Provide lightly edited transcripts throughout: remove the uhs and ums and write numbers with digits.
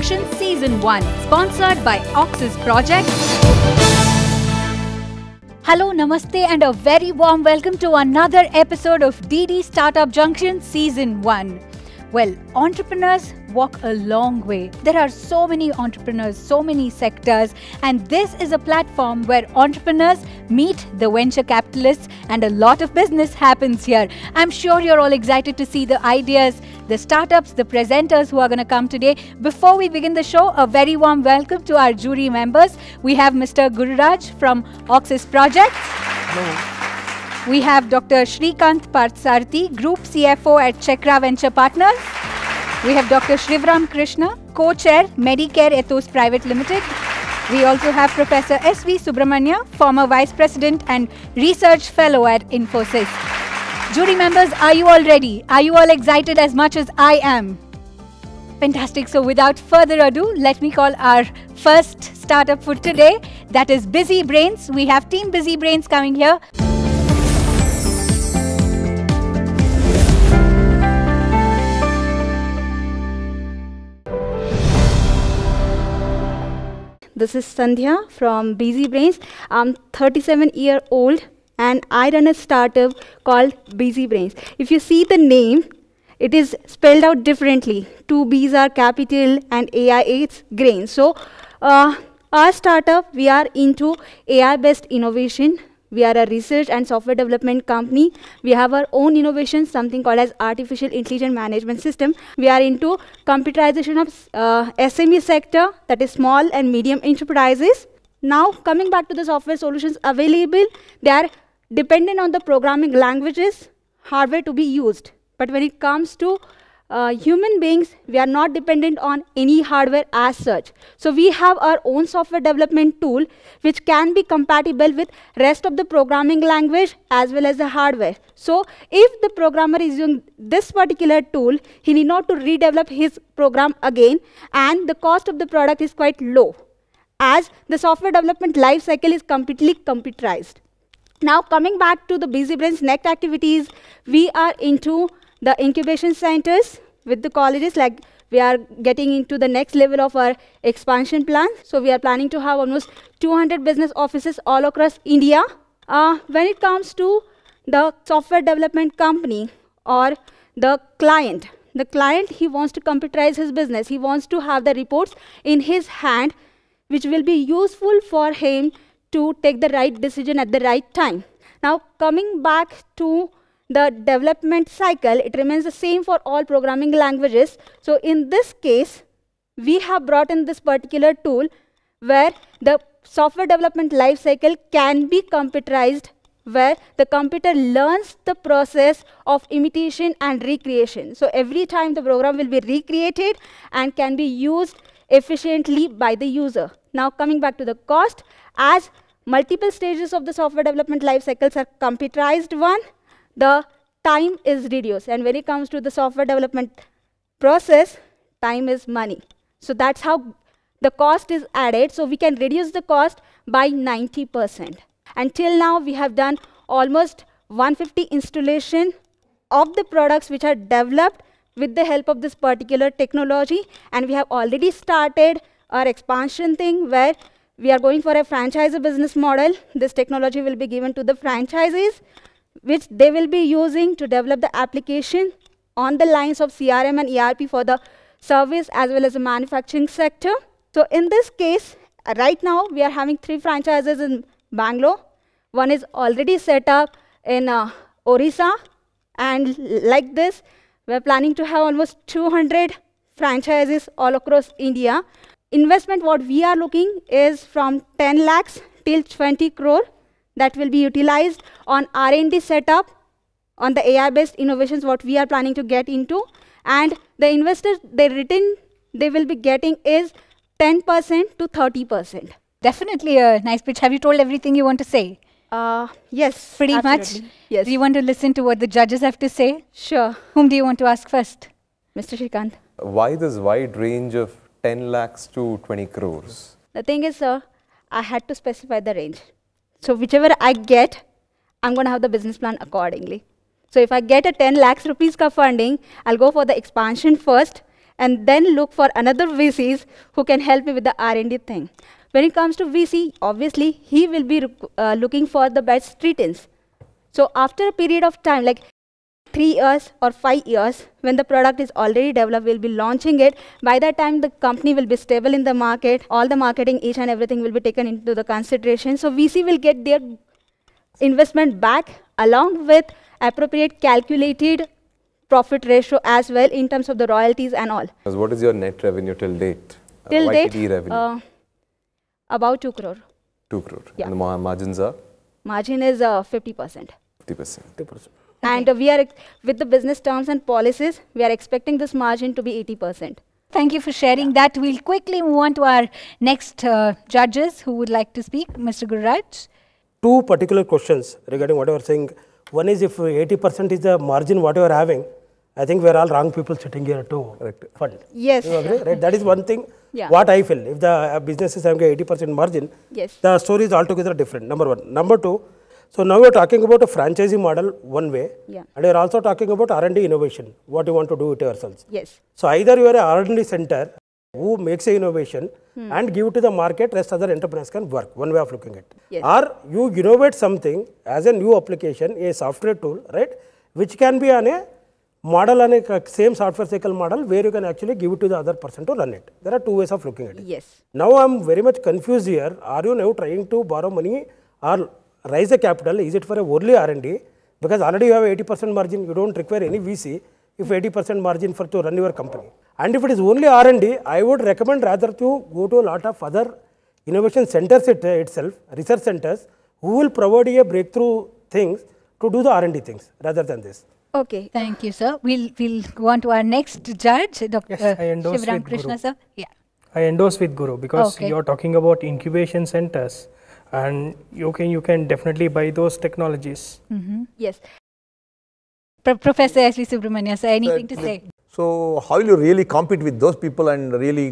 Junction Season 1, sponsored by Oxys Project. Hello, namaste and a very warm welcome to another episode of DD Startup Junction Season 1. Well, entrepreneurs walk a long way. There are so many entrepreneurs, so many sectors, and this is a platform where entrepreneurs meet the venture capitalists and a lot of business happens here. I'm sure you're all excited to see the ideas, the startups, the presenters who are going to come today. Before we begin the show, a very warm welcome to our jury members. We have Mr. Gururaj from Oxys Project. Hello. We have Dr. Shrikant Partsarthi, Group CFO at Chakra Venture Partners. We have Dr. Shrivaram Krishna, Co-Chair, Medicare Ethos Private Limited. We also have Professor S.V. Subramanya, former Vice President and Research Fellow at Infosys. Jury members, are you all ready? Are you all excited as much as I am? Fantastic. So without further ado, let me call our first startup for today. That is Busy Brains. We have Team Busy Brains coming here. This is Sandhya from Busy Brains. I'm 37-year-old and I run a startup called Busy Brains. If you see the name, it is spelled out differently. Two B's are capital and AI is grain. So our startup, we are into AI-based innovation. We are a research and software development company. We have our own innovation, something called as Artificial Intelligence Management System. We are into computerization of SME sector, that is small and medium enterprises. Now, coming back to the software solutions available, they are dependent on the programming languages, hardware to be used. But when it comes to human beings, we are not dependent on any hardware as such. So we have our own software development tool which can be compatible with rest of the programming language as well as the hardware. So if the programmer is using this particular tool, he need not to redevelop his program again, and the cost of the product is quite low as the software development life cycle is completely computerized. Now coming back to the Busy Brains next activities, we are into the incubation centers with the colleges. Like we are getting into the next level of our expansion plan. So we are planning to have almost 200 business offices all across India. When it comes to the software development company or the client, he wants to computerize his business. He wants to have the reports in his hand which will be useful for him to take the right decision at the right time. Now coming back to the development cycle, it remains the same for all programming languages. So in this case, we have brought in this particular tool where the software development life cycle can be computerized, where the computer learns the process of imitation and recreation. So every time the program will be recreated and can be used efficiently by the user. Now coming back to the cost, as multiple stages of the software development life cycles are computerized one, the time is reduced. And when it comes to the software development process, time is money. So that's how the cost is added. So we can reduce the cost by 90%. Until now, we have done almost 150 installation of the products which are developed with the help of this particular technology. And we have already started our expansion thing where we are going for a franchisor business model. This technology will be given to the franchisees, which they will be using to develop the application on the lines of CRM and ERP for the service as well as the manufacturing sector. So in this case, right now we are having 3 franchises in Bangalore. One is already set up in Orissa, and like this, we're planning to have almost 200 franchises all across India. Investment, what we are looking is from 10 lakhs till 20 crore. That will be utilized on R&D setup, on the AI-based innovations what we are planning to get into. And the investors, the return they will be getting is 10% to 30%. Definitely a nice pitch. Have you told everything you want to say? Yes. Pretty absolutely. much? Yes. Do you want to listen to what the judges have to say? Sure. Whom do you want to ask first? Mr. Shrikant. Why this wide range of 10 lakhs to 20 crores? The thing is, sir, I had to specify the range. So whichever I get, I'm going to have the business plan accordingly. So if I get a 10 lakhs rupees ka funding, I'll go for the expansion first. and then look for another VCs who can help me with the R&D thing. When it comes to VC, obviously, he will be looking for the best returns. So after a period of time, like 3 years or 5 years, when the product is already developed, we'll be launching it. By that time, the company will be stable in the market. All the marketing, each and everything will be taken into the consideration. So VC will get their investment back along with appropriate calculated profit ratio as well in terms of the royalties and all. What is your net revenue till date? Till YTD date, revenue? about 2 crore. 2 crore. Yeah. And the margins are? Margin is 50%. 50%. And we are, with the business terms and policies, we are expecting this margin to be 80%. Thank you for sharing that. We'll quickly move on to our next judges who would like to speak. Mr. Gururaj. Two particular questions regarding what you are saying. One is, if 80% is the margin what you are having, I think we are all wrong people sitting here to fund. Yes. You agree? Right? That is one thing. Yeah. What I feel, if the business is having a 80% margin, Yes. the story is altogether different. Number one. Number two, so now we are talking about a franchisee model one way, Yeah. and we are also talking about R&D innovation, what you want to do it yourselves. Yes. So either you are a R&D center who makes a innovation and give it to the market, rest other entrepreneurs can work, one way of looking at it. Yes. Or you innovate something as a new application, a software tool, right, which can be on a model, on a same software cycle model where you can actually give it to the other person to run it. There are two ways of looking at it. Yes. Now I am very much confused here. Are you now trying to borrow money or raise the capital? Is it for a only R&D? Because already you have 80% margin, you don't require any VC if 80% margin for to run your company. And if it is only R&D, I would recommend rather to go to a lot of other innovation centers itself, research centers, who will provide you a breakthrough things to do the R&D things rather than this. Okay. Thank you, sir. We'll go on to our next judge, Dr. Yes, I endorse Shivram with Krishna, Guru. sir. Yeah. I endorse with Guru because Okay. you're talking about incubation centers, and you can definitely buy those technologies. Yes. Professor S.V. Subramania, sir, anything to say? So how will you really compete with those people and really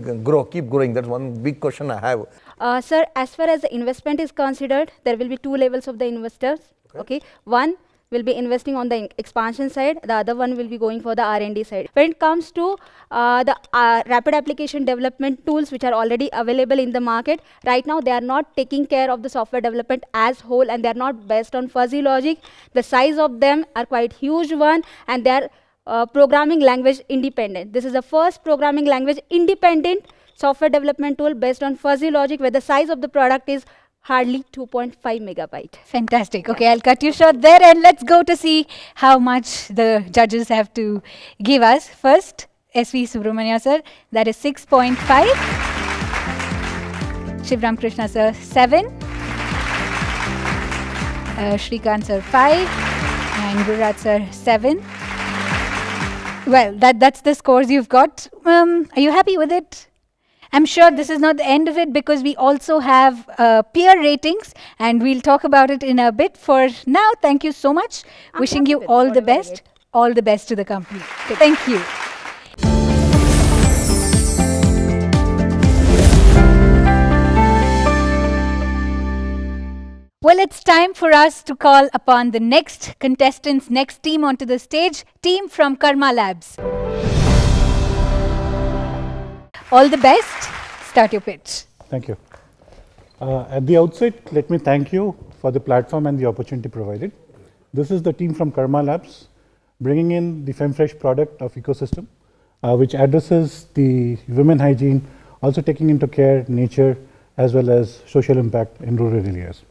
keep growing? That's one big question I have. Sir, as far as the investment is considered, there will be two levels of the investors. Okay. One will be investing on the expansion side, the other one will be going for the R&D side. When it comes to the rapid application development tools which are already available in the market, right now they are not taking care of the software development as whole, and they are not based on fuzzy logic. The size of them are quite huge one, and they are programming language independent. This is the first programming language independent software development tool based on fuzzy logic, where the size of the product is hardly 2.5 megabyte. Fantastic. Okay, I'll cut you short there, and let's go to see how much the judges have to give us. First, S.V. Subramania, sir, that is 6.5. Shivram Krishna, sir, 7. Shrikant, sir, 5. And Gururaj, sir, 7. Well, that's the scores you've got. Are you happy with it? I'm sure this is not the end of it, because we also have peer ratings, and we'll talk about it in a bit. For now, thank you so much. Wishing you all the best. All the best to the company. Thank you. Well, it's time for us to call upon the next contestants, next team onto the stage, team from Karma Labs. All the best. Start your pitch. Thank you. At the outset, let me thank you for the platform and the opportunity provided. This is the team from Karma Labs, bringing in the FemFresh product of ecosystem, which addresses the women hygiene, also taking into care nature as well as social impact in rural areas.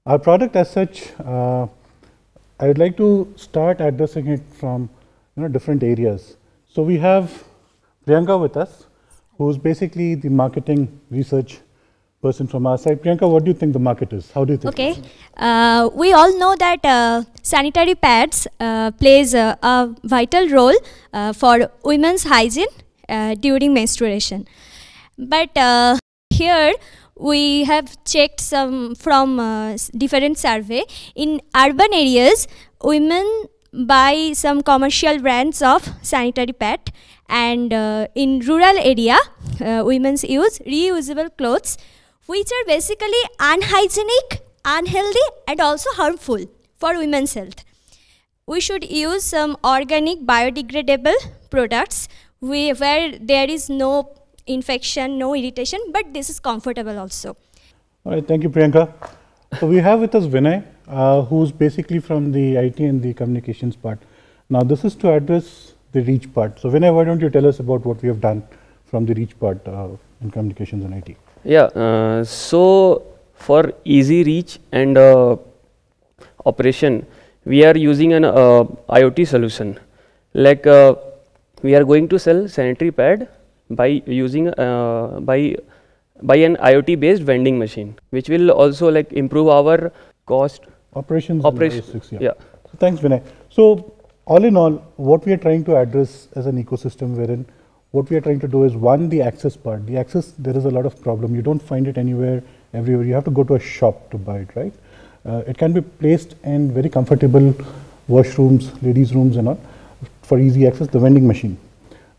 Our product as such, I would like to start addressing it from different areas. So we have Priyanka with us, who's basically the marketing research person from our side. Priyanka, what do you think the market is? How do you think? Okay, we all know that sanitary pads plays a vital role for women's hygiene during menstruation. But here we have checked some from different survey. In urban areas, women buy some commercial brands of sanitary pad, and in rural area, women use reusable clothes, which are basically unhygienic, unhealthy, and also harmful for women's health. We should use some organic biodegradable products where there is no infection, no irritation, but this is comfortable also. All right, thank you, Priyanka. So we have with us Vinay, who's basically from the IT and the communications part. Now this is to address the reach part. So Vinay, why don't you tell us about what we have done from the reach part in communications and IT? Yeah, so for easy reach and operation, we are using an IoT solution. Like we are going to sell sanitary pad by using by an IoT based vending machine, which will also like improve our cost Operations. yeah. So thanks, Vinay. So all in all, what we are trying to address as an ecosystem wherein what we are trying to do is one, the access part. The access, there is a lot of problem. You don't find it anywhere, everywhere. You have to go to a shop to buy it, right? It can be placed in very comfortable washrooms, ladies' rooms and all for easy access, the vending machine.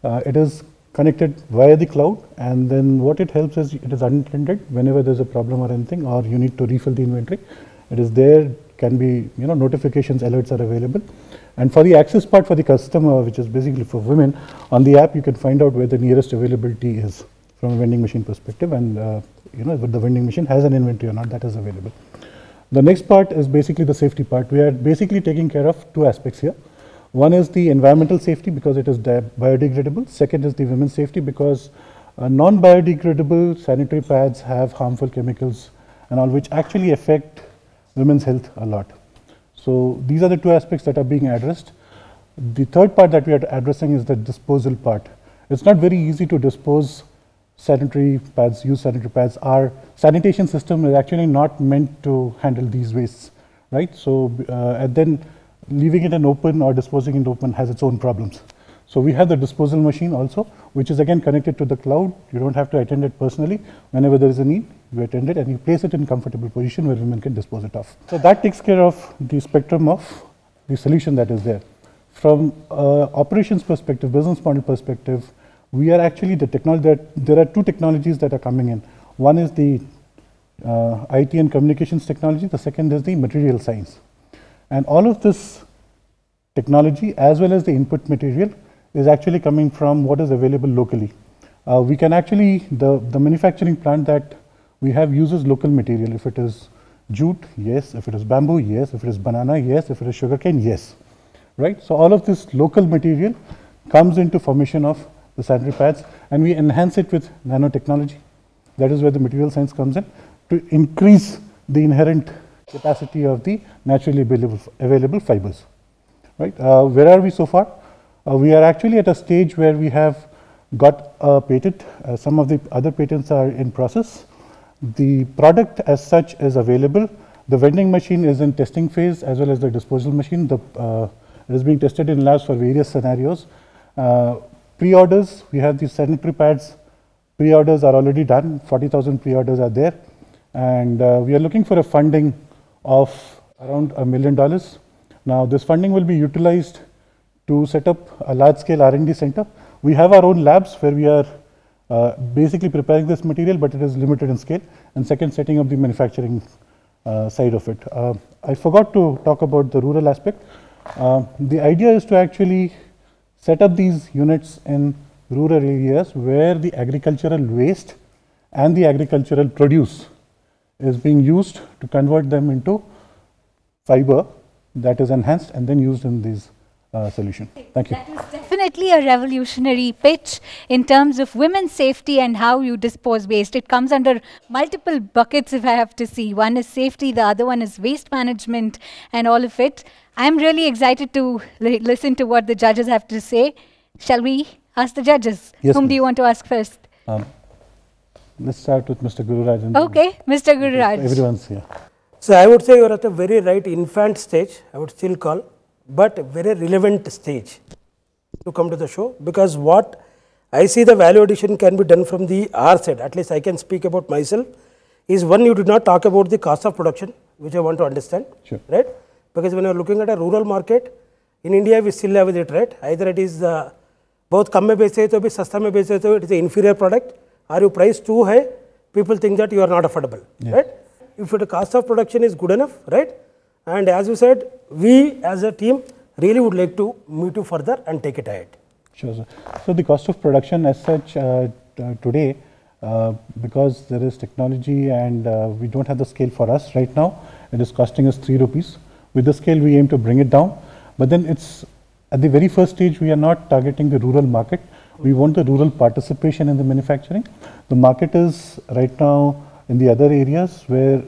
It is connected via the cloud, and then what it helps is it is unattended whenever there's a problem or anything, or you need to refill the inventory. It is there, can be, notifications, alerts are available. And for the access part for the customer, which is basically for women, on the app you can find out where the nearest availability is from a vending machine perspective, and whether the vending machine has an inventory or not, that is available. The next part is basically the safety part. We are basically taking care of two aspects here. One is the environmental safety because it is biodegradable. Second is the women's safety because non-biodegradable sanitary pads have harmful chemicals and all, which actually affect women's health a lot. So these are the two aspects that are being addressed. The third part that we are addressing is the disposal part. It's not very easy to dispose sanitary pads, used sanitary pads. Our sanitation system is actually not meant to handle these wastes, right? So and then leaving it in open or disposing it open has its own problems. So we have the disposal machine also, which is again connected to the cloud. You don't have to attend it personally. Whenever there is a need, you attend it and you place it in comfortable position where women can dispose it off. So that takes care of the spectrum of the solution that is there. From operations perspective, business model perspective, we are actually the technology that there are two technologies that are coming in. One is the IT and communications technology. The second is the material science. And all of this technology as well as the input material is actually coming from what is available locally. We can actually, the manufacturing plant that we have uses local material. If it is jute, yes. If it is bamboo, yes. If it is banana, yes. If it is sugarcane, yes. Right? So all of this local material comes into formation of the sanitary pads, and we enhance it with nanotechnology. That is where the material science comes in to increase the inherent capacity of the naturally available fibers. Right? Where are we so far? We are actually at a stage where we have got a patent. Some of the other patents are in process. The product as such is available. The vending machine is in testing phase as well as the disposal machine. It is being tested in labs for various scenarios. Pre-orders, we have the sanitary pads. Pre-orders are already done. 40,000 pre-orders are there. And we are looking for a funding of around $1 million. Now this funding will be utilized to set up a large-scale R&D center. We have our own labs where we are basically preparing this material, but it is limited in scale. And second, setting up the manufacturing side of it. I forgot to talk about the rural aspect. The idea is to actually set up these units in rural areas where the agricultural waste and the agricultural produce is being used to convert them into fiber that is enhanced and then used in these solution. Thank you. That is definitely a revolutionary pitch in terms of women's safety and how you dispose waste. It comes under multiple buckets, if I have to see. One is safety, the other one is waste management and all of it. I'm really excited to listen to what the judges have to say. Shall we ask the judges? Yes, Whom do you want to ask first? Let's start with Mr. Gururaj. Okay, Mr. Gururaj. Everyone's here. So I would say you're at a very right infant stage, I would still call, but very relevant stage to come to the show, because what I see the value addition can be done from the R side, at least I can speak about myself, is one, you did not talk about the cost of production, which I want to understand, Sure. right? Because when you're looking at a rural market, in India we still have it, right? Either it is both kam mein beche to bhi sasta mein beche to it is an inferior product, or your price too high, people think that you are not affordable, right? If the cost of production is good enough, right? And as you said, we as a team really would like to meet you further and take it ahead. Sure, sir. So the cost of production as such today, because there is technology and we don't have the scale for us right now, it is costing us 3 rupees. With the scale, we aim to bring it down. But then it's at the very first stage, we are not targeting the rural market. We want the rural participation in the manufacturing. The market is right now in the other areas where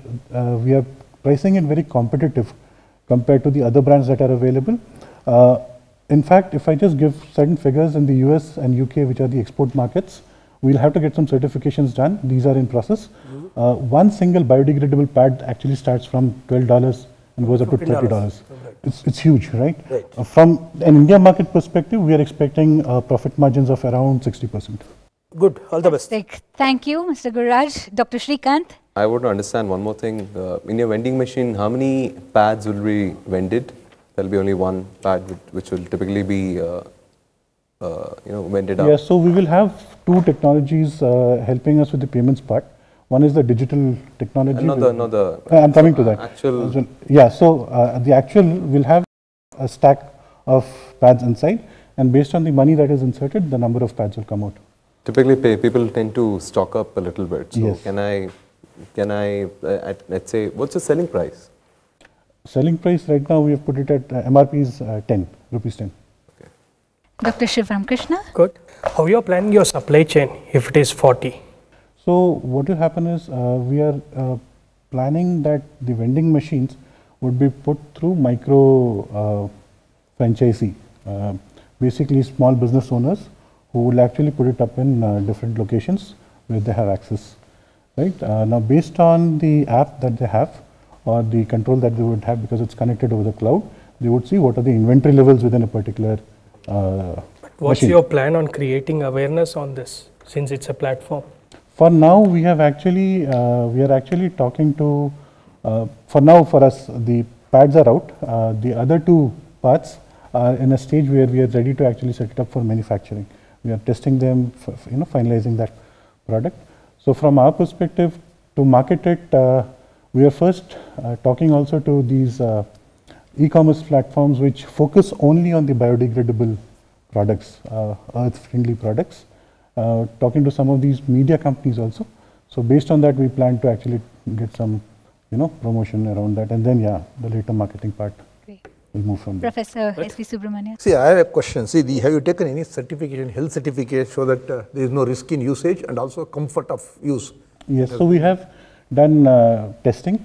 we are pricing it very competitive compared to the other brands that are available. In fact, if I just give certain figures in the US and UK, which are the export markets, we'll have to get some certifications done. These are in process. One single biodegradable pad actually starts from $12 and goes up to $30. It's huge, right? From an India market perspective, we are expecting profit margins of around 60%. Good, all the best. Thank you, Mr. Gururaj. Dr. Shrikant? I want to understand one more thing. In your vending machine, how many pads will be vended? There will be only one pad which will typically be vended out. Yeah, so we will have 2 technologies helping us with the payments part. One is the digital technology. I'm coming to that. Actual. Yeah, so the actual will have a stack of pads inside, and based on the money that is inserted, the number of pads will come out. Typically, people tend to stock up a little bit. So yes. Can I let's say, what's the selling price? Selling price right now we have put it at MRP is 10 rupees 10. Okay. Dr. Shivram Krishna? Good. How you are planning your supply chain if it is 40? So what will happen is we are planning that the vending machines would be put through micro franchisee, basically small business owners who will actually put it up in different locations where they have access. Right now, based on the app that they have or the control that they would have, because it's connected over the cloud, they would see what are the inventory levels within a particular What's machine. your plan on creating awareness on this, since it's a platform? For now, we have actually we are actually talking to. For now, for us, the pads are out. The other 2 parts are in a stage where we are ready to actually set it up for manufacturing. We are testing them, finalizing that product. So from our perspective, to market it, we are first talking also to these e-commerce platforms which focus only on the biodegradable products, earth-friendly products. Talking to some of these media companies also. So based on that, we plan to actually get some, promotion around that, and then the later marketing part will move from there. Professor S.V. Subramania? See, I have a question. See, have you taken any certification, health certificate, so that there is no risk in usage and also comfort of use? Yes, so we have done testing,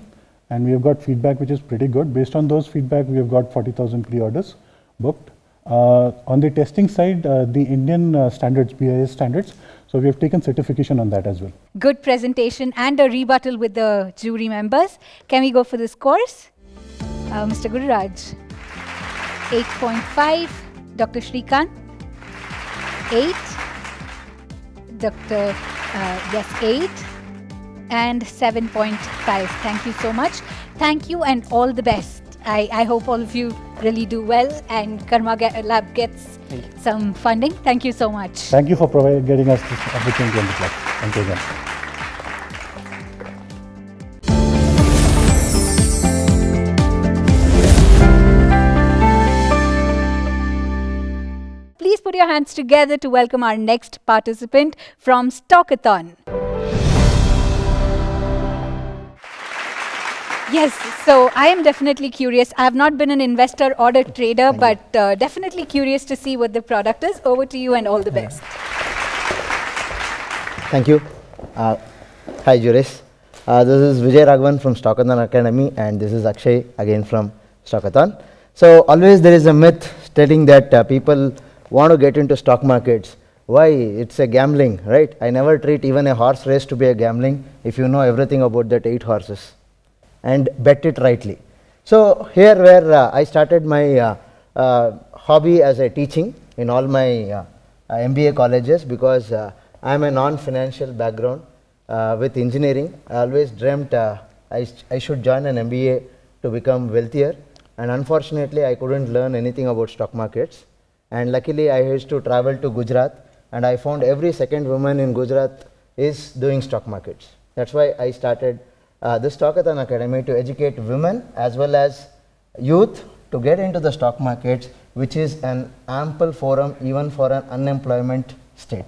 and we have got feedback which is pretty good. Based on those feedback, we have got 40,000 pre-orders booked. On the testing side, the Indian standards, BIS standards, so we have taken certification on that as well. Good presentation and a rebuttal with the jury members. Can we go for the scores? Mr. Gururaj, 8.5. Dr. Shrikant, 8. Dr. 8. And 7.5. Thank you so much. Thank you and all the best. I hope all of you really do well and Karma Lab gets some funding. Thank you so much. Thank you for getting us this opportunity on the platform. Thank you again. Please put your hands together to welcome our next participant from Stockathon. Yes, so I am definitely curious. I have not been an investor or a trader, but definitely curious to see what the product is. Over to you and all the best. Thank you. Hi, Juris. This is Vijay Raghavan from Stockathon Academy, and this is Akshay again from Stockathon. So always there is a myth stating that people want to get into stock markets. Why? It's a gambling, right? I never treat even a horse race to be a gambling if you know everything about that 8 horses and bet it rightly. So here where I started my hobby as a teaching in all my MBA colleges, because I am a non-financial background with engineering. I always dreamt I should join an MBA to become wealthier, and unfortunately I couldn't learn anything about stock markets. And luckily I used to travel to Gujarat, and I found every second woman in Gujarat is doing stock markets. That's why I started this Stockathon Academy to educate women as well as youth to get into the stock markets which is an ample forum even for an unemployment state.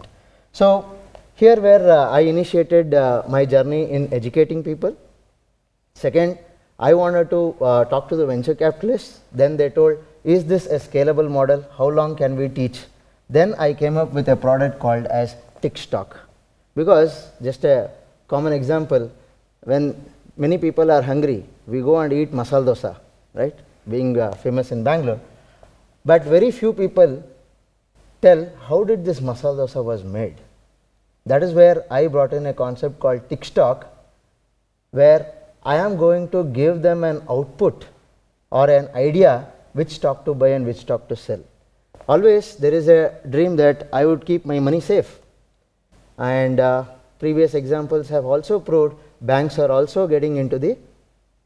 So here where I initiated my journey in educating people. Second, I wanted to talk to the venture capitalists. Then they told, is this a scalable model? How long can we teach? Then I came up with a product called as TikStock. Because just a common example, when many people are hungry, we go and eat masala dosa, right? Being famous in Bangalore. But very few people tell how did this masala dosa was made. That is where I brought in a concept called TikStock, where I am going to give them an output or an idea which stock to buy and which stock to sell. Always there is a dream that I would keep my money safe. And previous examples have also proved banks are also getting into the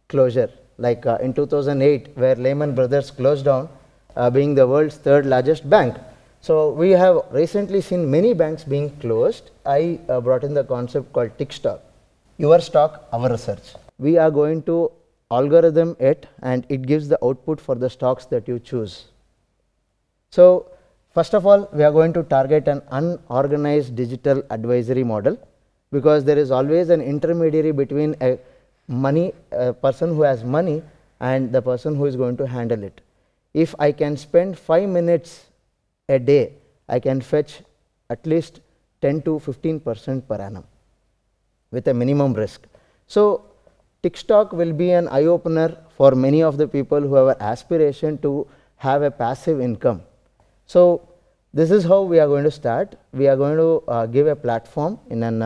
closure. Like in 2008, where Lehman Brothers closed down, being the world's third largest bank. So we have recently seen many banks being closed. I brought in the concept called TikStock. Your stock, our research. We are going to algorithm it, and it gives the output for the stocks that you choose. So first of all, we are going to target an unorganized digital advisory model, because there is always an intermediary between a person who has money and the person who is going to handle it. If I can spend 5 minutes a day, I can fetch at least 10 to 15% per annum with a minimum risk. So TikStock will be an eye-opener for many of the people who have an aspiration to have a passive income. So this is how we are going to start. We are going to give a platform in an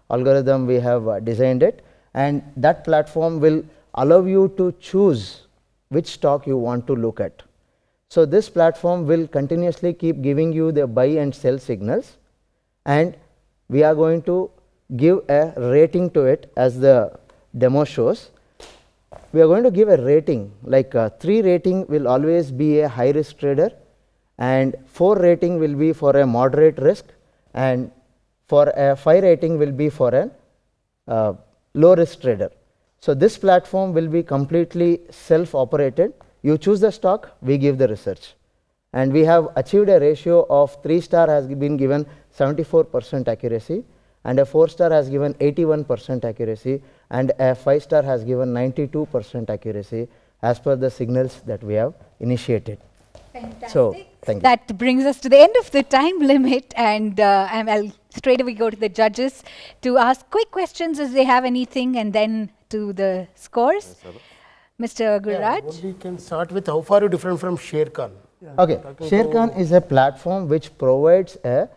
algorithm. We have designed it, and that platform will allow you to choose which stock you want to look at. So this platform will continuously keep giving you the buy and sell signals, and we are going to give a rating to it as the demo shows. We are going to give a rating, like 3 rating will always be a high risk trader, and 4 rating will be for a moderate risk, and for a 5 rating will be for a low risk trader. So this platform will be completely self operated. You choose the stock, we give the research, and we have achieved a ratio of 3-star has been given 74% accuracy, and a 4-star has given 81% accuracy, and a 5-star has given 92% accuracy as per the signals that we have initiated. Fantastic. So thank you. That brings us to the end of the time limit, and I'll straight away go to the judges to ask quick questions if they have anything, and then to the scores. Mr. Gururaj? We can start with how far are you different from Sharekhan? Okay, Sharekhan is a platform which provides a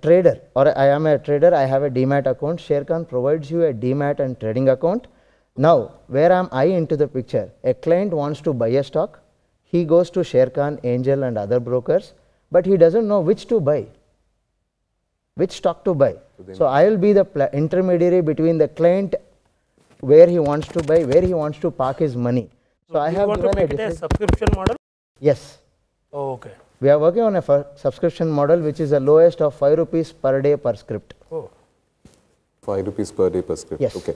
trader, or I am a trader, I have a demat account. Sharekhan provides you a demat and trading account. Now, where am I into the picture? A client wants to buy a stock. He goes to Sharekhan, Angel and other brokers, but he doesn't know which to buy, which stock to buy. So I will be the intermediary between the client, where he wants to buy, where he wants to park his money. So I have want to make it a subscription model? Yes. Oh, okay. We are working on a subscription model which is the lowest of 5 rupees per day per script. Oh. 5 rupees per day per script. Yes. Okay.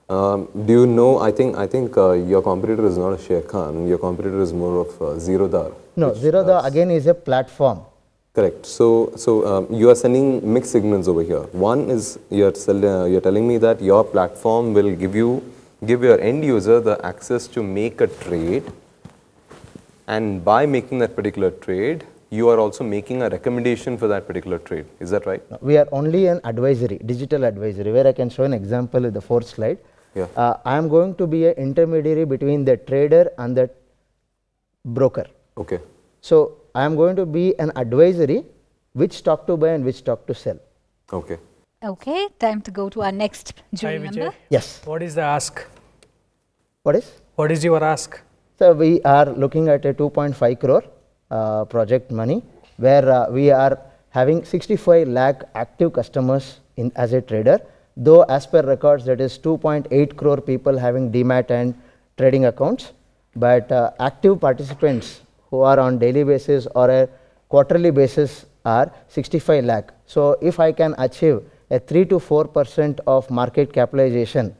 Do you know, I think your competitor is not a Sharekhan, your competitor is more of Zerodha. No, Zerodha again is a platform. Correct. So you are sending mixed signals over here. One is you're telling me that your platform will give your end user the access to make a trade, and by making that particular trade, you are also making a recommendation for that particular trade. Is that right? No, we are only an advisory, digital advisory, where I can show an example in the 4th slide. Yeah. I am going to be an intermediary between the trader and the broker. Okay. So I am going to be an advisory, which stock to buy and which stock to sell. Okay. Okay, time to go to our next jury Hi, Vijay. member. Yes. What is the ask? What is? What is your ask? So we are looking at a 2.5 crore project money, where we are having 65 lakh active customers as a trader, though as per records that is 2.8 crore people having demat and trading accounts, but active participants who are on daily basis or a quarterly basis are 65 lakh. So if I can achieve a 3 to 4% of market capitalization,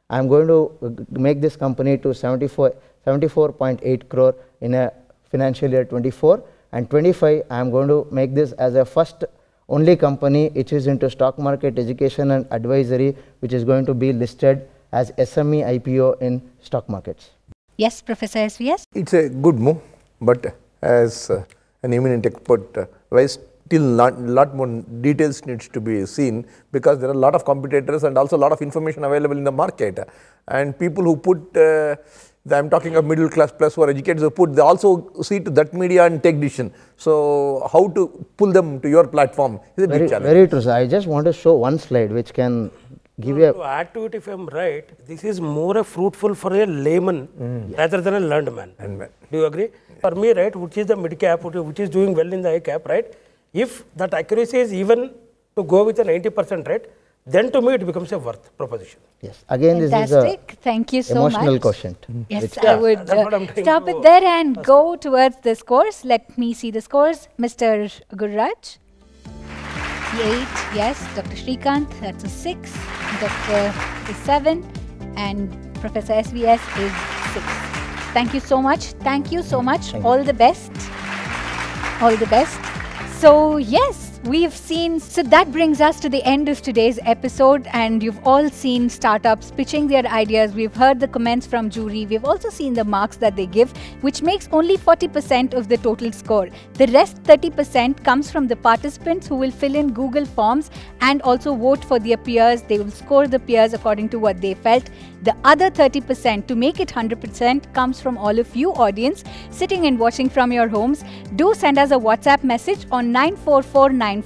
I am going to make this company to 74.8 crore in a financial year 24, and 25 I am going to make this as a first only company which is into stock market education and advisory, which is going to be listed as SME IPO in stock markets. Yes, Professor SVS? It's a good move, but as an eminent expert, still lot more details needs to be seen, because there are a lot of competitors and also a lot of information available in the market, and people who put I'm talking of middle class plus who are educated, who put, they also see to that media and take decision. So how to pull them to your platform is a big challenge. Very true, sir. I just want to show one slide which can give you to add to it, if I am right, this is more fruitful for a layman rather than a learned man. Do you agree? For me, right, which is the mid cap, which is doing well in the high cap, right? If that accuracy is even to go with an 90%, right, then to me it becomes a worth proposition. Yes. Again, Fantastic. this is a Thank you so emotional much. quotient. Yes, I would stop it there and go towards the scores. Let me see the scores. Mr. Gurraj, 8, yes. Dr. Shrikant, that's a 6. Dr. is 7. And Professor SVS is 6. Thank you so much. Thank you so much. All the best. All the best. So, yes. We've seen, so that brings us to the end of today's episode, and you've all seen startups pitching their ideas. We've heard the comments from jury. We've also seen the marks that they give, which makes only 40% of the total score. The rest 30% comes from the participants who will fill in Google Forms and also vote for their peers. They will score the peers according to what they felt. The other 30%, to make it 100%, comes from all of you audience sitting and watching from your homes. Do send us a WhatsApp message on 94494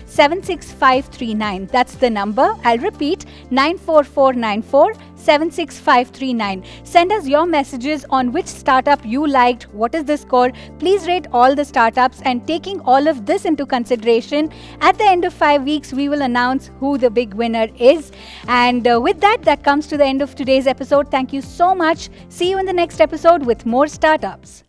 76539. That's the number. I'll repeat, 94494 76539. Send us your messages on which startup you liked, what is the score. Please rate all the startups, and taking all of this into consideration, at the end of 5 weeks, we will announce who the big winner is. And with that comes to the end of today's episode. Thank you so much. See you in the next episode with more startups.